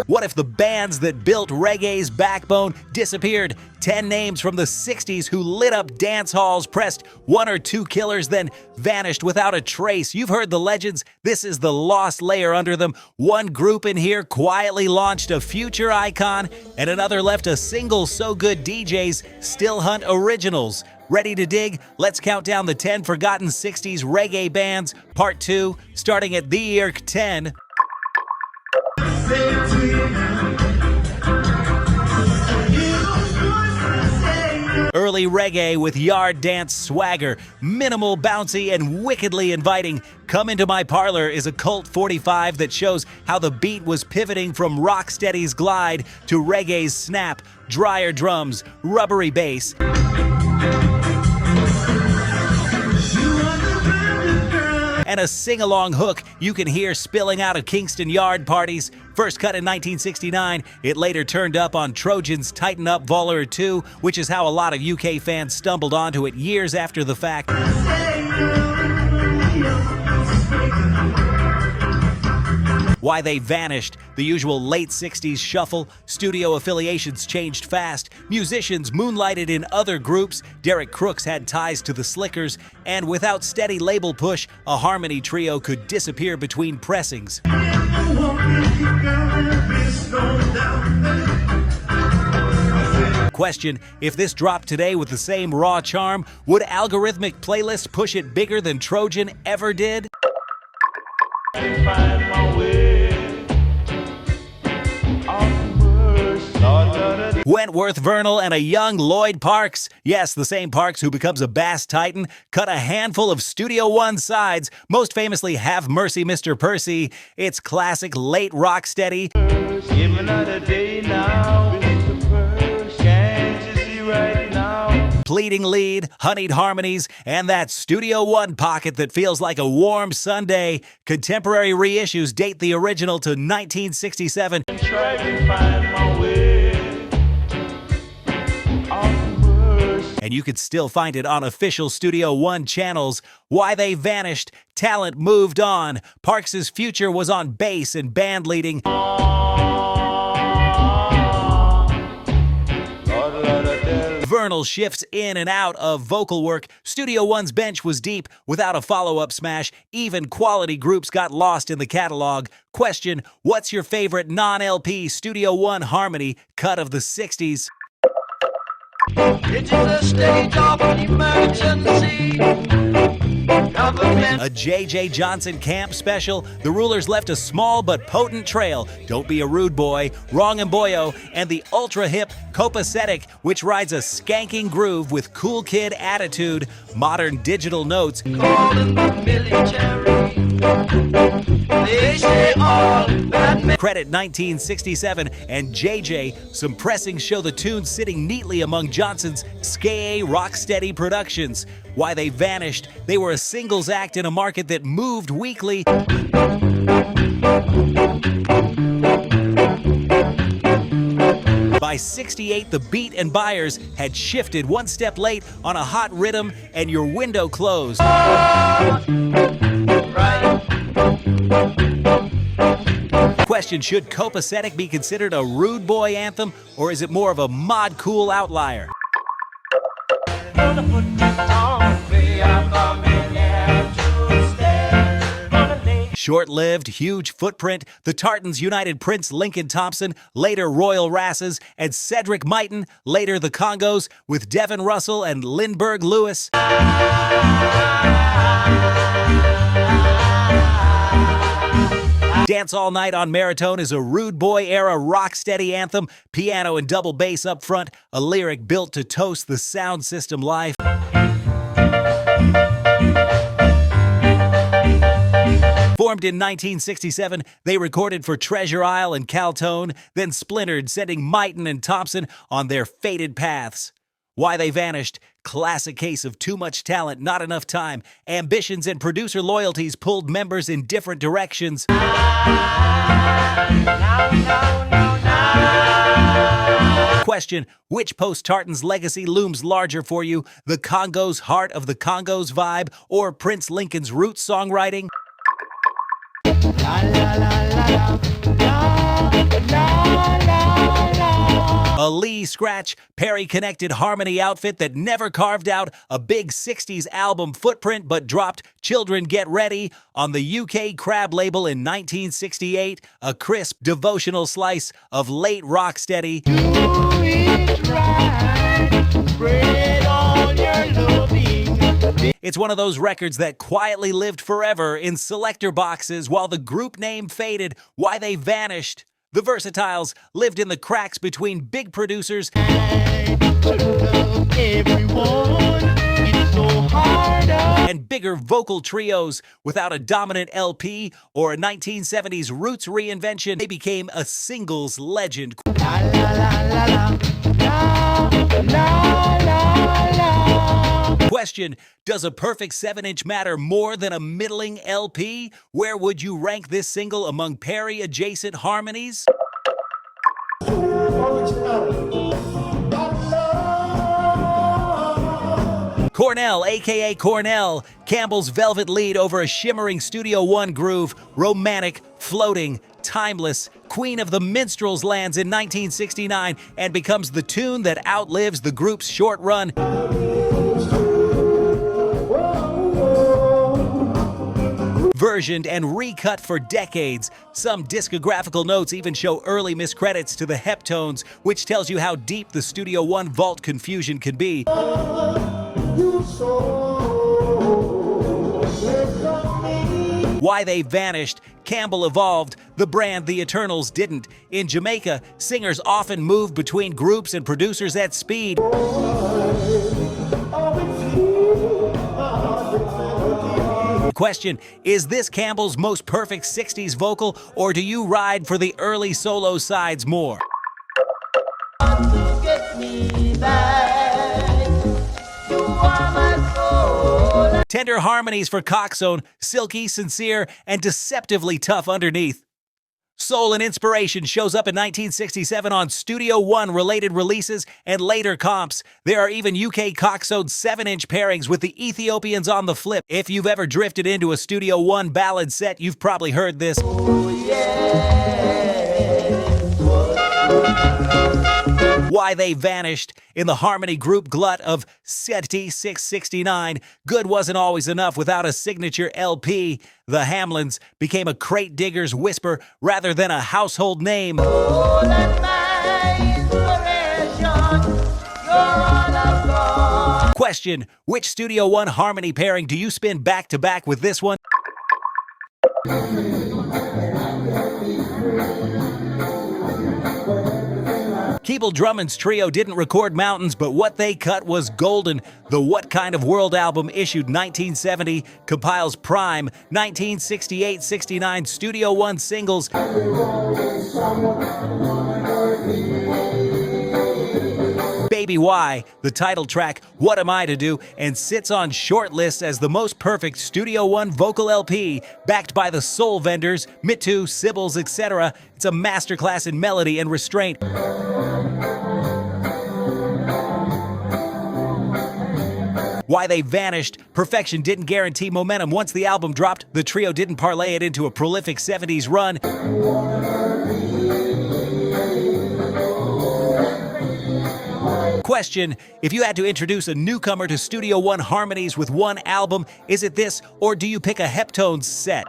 What if the bands that built reggae's backbone disappeared? 10 names from the 60s who lit up dance halls, pressed one or two killers, then vanished without a trace. You've heard the legends. This is the lost layer under them. One group in here quietly launched a future icon, and another left a single so good DJs still hunt originals. Ready to dig? Let's count down the 10 forgotten 60s reggae bands, part 2, starting at the year 10. Early reggae with yard dance swagger, minimal, bouncy, and wickedly inviting. Come Into My Parlor is a cult 45 that shows how the beat was pivoting from Rocksteady's glide to reggae's snap, drier drums, rubbery bass. And a sing-along hook you can hear spilling out of Kingston yard parties. First cut in 1969, it later turned up on Trojan's Tighten Up Vol. 2, which is how a lot of UK fans stumbled onto it years after the fact. Why they vanished, the usual late 60s shuffle, studio affiliations changed fast, musicians moonlighted in other groups, Derek Crooks had ties to the Slickers, and without steady label push, a harmony trio could disappear between pressings. Question, if this dropped today with the same raw charm, would algorithmic playlists push it bigger than Trojan ever did? Wentworth, Vernal, and a young Lloyd Parks, yes, the same Parks who becomes a bass titan, cut a handful of Studio One sides, most famously Have Mercy Mr. Percy. It's classic late Rocksteady. Give another day now, Mr. Percy. Can't you see right now? Pleading lead, honeyed harmonies, and that Studio One pocket that feels like a warm Sunday. Contemporary reissues date the original to 1967. Try to find my way. And you could still find it on official Studio One channels. Why they vanished, talent moved on. Parks' future was on bass and band leading. Vernal shifts in and out of vocal work. Studio One's bench was deep without a follow-up smash. Even quality groups got lost in the catalog. Question, what's your favorite non-LP Studio One harmony cut of the 60s? It is a state of an emergency. Government. A J.J. Johnson camp special. The Rulers left a small but potent trail. Don't Be a Rude Boy, Wrong and Boyo, and the ultra-hip Copacetic, which rides a skanking groove with cool kid attitude, modern digital notes. Calling the military. They say all bad men. Credit 1967 and J.J. Some pressings show the tunes sitting neatly among Johnson's Ska Rocksteady productions. Why they vanished, they were a singles act in a market that moved weekly. By 68, the beat and buyers had shifted one step late on a hot rhythm and your window closed. Question, should Copacetic be considered a rude boy anthem, or is it more of a mod cool outlier? Short-lived, huge footprint, the Tartans united Prince Lincoln Thompson, later Royal Rasses, and Cedric Myton, later the Congos, with Devin Russell and Lindbergh Lewis. Dance All Night on Maratone is a rude boy-era Rocksteady anthem, piano and double bass up front, a lyric built to toast the sound system life. Formed in 1967, they recorded for Treasure Isle and Caltone, then splintered, sending Myton and Thompson on their fated paths. Why they vanished, classic case of too much talent, not enough time. Ambitions and producer loyalties pulled members in different directions. Question, which post-Tartans legacy looms larger for you? The Congo's Heart of the Congos vibe or Prince Lincoln's roots songwriting? A Lee Scratch Perry-connected harmony outfit that never carved out a big 60s album footprint but dropped Children Get Ready on the UK Crab label in 1968, a crisp devotional slice of late Rocksteady. Do it right, spread all your loving. It's one of those records that quietly lived forever in selector boxes while the group name faded. Why they vanished. The Versatiles lived in the cracks between big producers and bigger vocal trios. Without a dominant LP or a 1970s roots reinvention, they became a singles legend. Question, does a perfect 7-inch matter more than a middling LP? Where would you rank this single among Perry-adjacent harmonies? Cornell, aka Cornell, Campbell's velvet lead over a shimmering Studio One groove, romantic, floating, timeless, Queen of the Minstrels lands in 1969 and becomes the tune that outlives the group's short run. Versioned and recut for decades. Some discographical notes even show early miscredits to the Heptones, which tells you how deep the Studio One vault confusion can be. Why they vanished. Campbell evolved, the brand the Eternals didn't. In Jamaica, singers often moved between groups and producers at speed. Question, is this Campbell's most perfect 60s vocal, or do you ride for the early solo sides more? Get me back. You are my soul. Tender harmonies for Coxsone, silky, sincere, and deceptively tough underneath. Soul and inspiration shows up in 1967 on Studio One related releases and later comps. There are even UK Coxsone 7-inch pairings with the Ethiopians on the flip. If you've ever drifted into a Studio One ballad set, you've probably heard this. Oh, yeah. Why they vanished. In the harmony group glut of SETI 669, good wasn't always enough without a signature LP. The Hamlins became a crate digger's whisper rather than a household name. Oh, that's my inspiration. You're all I've got. Question, which Studio One harmony pairing do you spin back to back with this one? Keeble Drummond's trio didn't record Mountains, but what they cut was golden. The What Kind of World album, issued 1970, compiles prime 1968-69 Studio One singles. Baby Why, the title track, What Am I to Do, and sits on short lists as the most perfect Studio One vocal LP, backed by the soul vendors, Mitu, Sybils, etc. It's a masterclass in melody and restraint. Why they vanished. Perfection didn't guarantee momentum. Once the album dropped, the trio didn't parlay it into a prolific 70s run. Question, if you had to introduce a newcomer to Studio One harmonies with one album, is it this, or do you pick a Heptones set?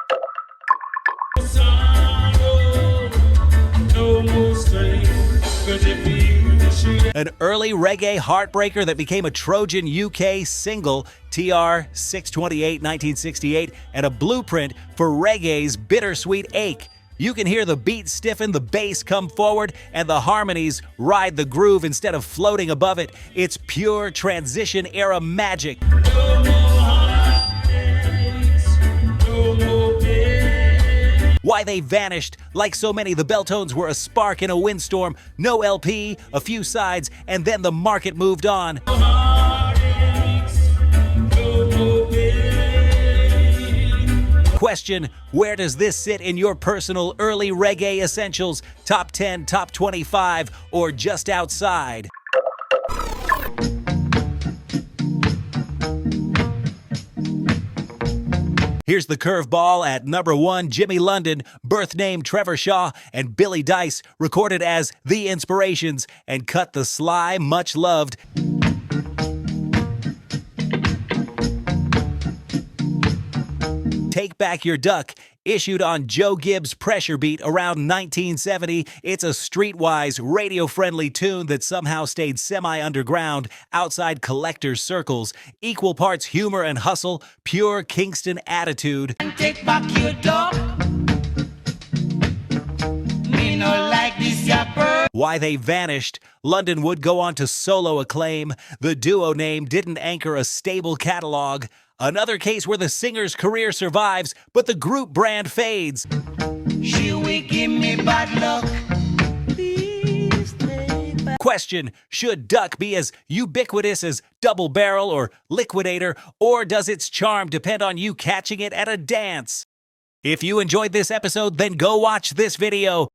An early reggae heartbreaker that became a Trojan UK single, TR 628 1968, and a blueprint for reggae's bittersweet ache. You can hear the beat stiffen, the bass come forward, and the harmonies ride the groove instead of floating above it. It's pure transition era magic. Why they vanished. Like so many, the Beltones were a spark in a windstorm. No LP, a few sides, and then the market moved on. Question, where does this sit in your personal early reggae essentials? Top 10, top 25, or just outside? Here's the curveball at number 1, Jimmy London, birth name Trevor Shaw, and Billy Dice, recorded as The Inspirations, and cut the sly, much loved. Take Back Your Duck, issued on Joe Gibbs' Pressure Beat around 1970. It's a streetwise, radio-friendly tune that somehow stayed semi-underground outside collectors' circles. Equal parts humor and hustle, pure Kingston attitude. Take back your dog. Me no like this yapper. Why they vanished, London would go on to solo acclaim. The duo name didn't anchor a stable catalog. Another case where the singer's career survives, but the group brand fades. She will give me bad luck. Please take back. Question, should Duck be as ubiquitous as Double Barrel or Liquidator, or does its charm depend on you catching it at a dance? If you enjoyed this episode, then go watch this video.